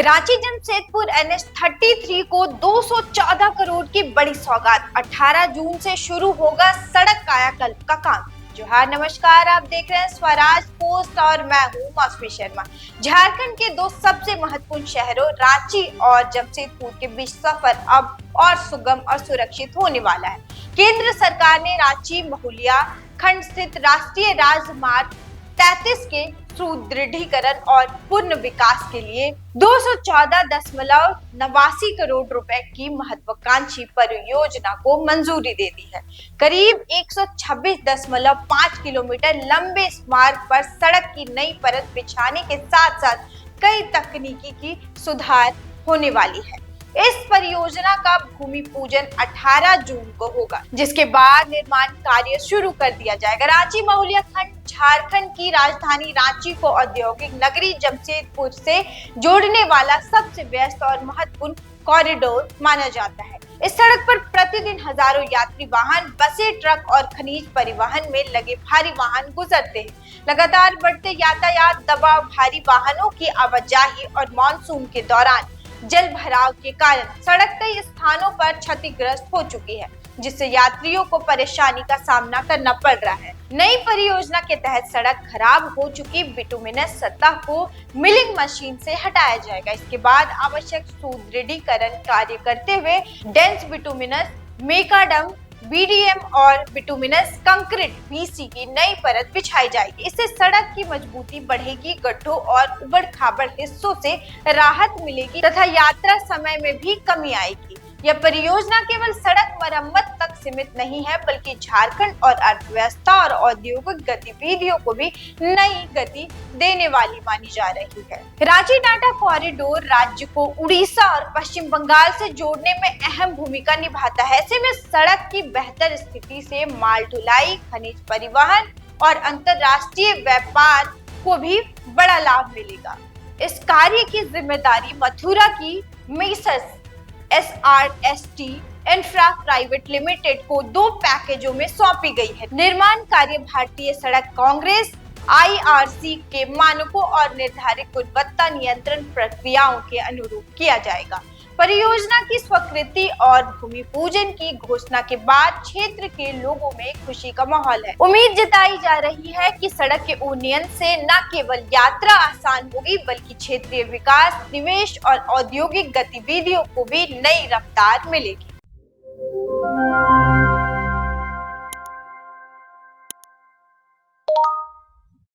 Ranchi Jamshedpur NH 33 को 214 करोड़ की बड़ी सौगात। 18 जून से शुरू होगा सड़क कायाकल्प का काम। जोहार, नमस्कार, आप देख रहे हैं स्वराज पोस्ट और मैं हूं मौसमी शर्मा। झारखंड के दो सबसे महत्वपूर्ण शहरों रांची और जमशेदपुर के बीच सफर अब और सुगम और सुरक्षित होने वाला है। केंद्र सरकार ने रांची महुलिया खंड स्थित राष्ट्रीय राजमार्ग 33 के सुदृढ़ीकरण और पूर्ण विकास के लिए 214.89 करोड़ रुपए की महत्वाकांक्षी परियोजना को मंजूरी दे दी है। करीब 126.5 किलोमीटर लंबे इस मार्ग पर सड़क की नई परत बिछाने के साथ साथ कई तकनीकी की सुधार होने वाली है। इस परियोजना का भूमि पूजन 18 जून को होगा, जिसके बाद निर्माण कार्य शुरू कर दिया जाएगा। रांची महुलिया खंड झारखंड की राजधानी रांची को औद्योगिक नगरी जमशेदपुर से जोड़ने वाला सबसे व्यस्त और महत्वपूर्ण कॉरिडोर माना जाता है। इस सड़क पर प्रतिदिन हजारों यात्री वाहन, बसें, ट्रक और खनिज परिवहन में लगे भारी वाहन गुजरते हैं। लगातार बढ़ते यातायात दबाव, भारी वाहनों की आवाजाही और मानसून के दौरान जल भराव के कारण सड़क कई स्थानों पर क्षतिग्रस्त हो चुकी है, जिससे यात्रियों को परेशानी का सामना करना पड़ रहा है। नई परियोजना के तहत सड़क खराब हो चुकी बिटुमिनस सतह को मिलिंग मशीन से हटाया जाएगा। इसके बाद आवश्यक सुदृढ़ीकरण कार्य करते हुए डेंस बिटुमिनस, मेकाडम, BDM और बिटुमिनस कंक्रीट BC की नई परत बिछाई जाएगी। इससे सड़क की मजबूती बढ़ेगी, गड्ढों और उबड़-खाबड़ हिस्सों से राहत मिलेगी तथा यात्रा समय में भी कमी आएगी। यह परियोजना केवल सड़क मरम्मत तक सीमित नहीं है, बल्कि झारखंड और अर्थव्यवस्था और औद्योगिक गतिविधियों को भी नई गति देने वाली मानी जा रही है। रांची टाटा कॉरिडोर राज्य को उड़ीसा और पश्चिम बंगाल से जोड़ने में अहम भूमिका निभाता है। ऐसे में सड़क की बेहतर स्थिति से माल ढुलाई, खनिज परिवहन और अंतरराष्ट्रीय व्यापार को भी बड़ा लाभ मिलेगा। इस कार्य की जिम्मेदारी मथुरा की messrs SRST infra private limited को 2 पैकेजों में सौंपी गई है। निर्माण कार्य भारतीय सड़क कांग्रेस IRC के मानकों और निर्धारित गुणवत्ता नियंत्रण प्रक्रियाओं के अनुरूप किया जाएगा। परियोजना की स्वीकृति और भूमि पूजन की घोषणा के बाद क्षेत्र के लोगों में खुशी का माहौल है। उम्मीद जताई जा रही है कि सड़क के उन्नयन से न केवल यात्रा आसान होगी, बल्कि क्षेत्रीय विकास, निवेश और औद्योगिक गतिविधियों को भी नई रफ्तार मिलेगी।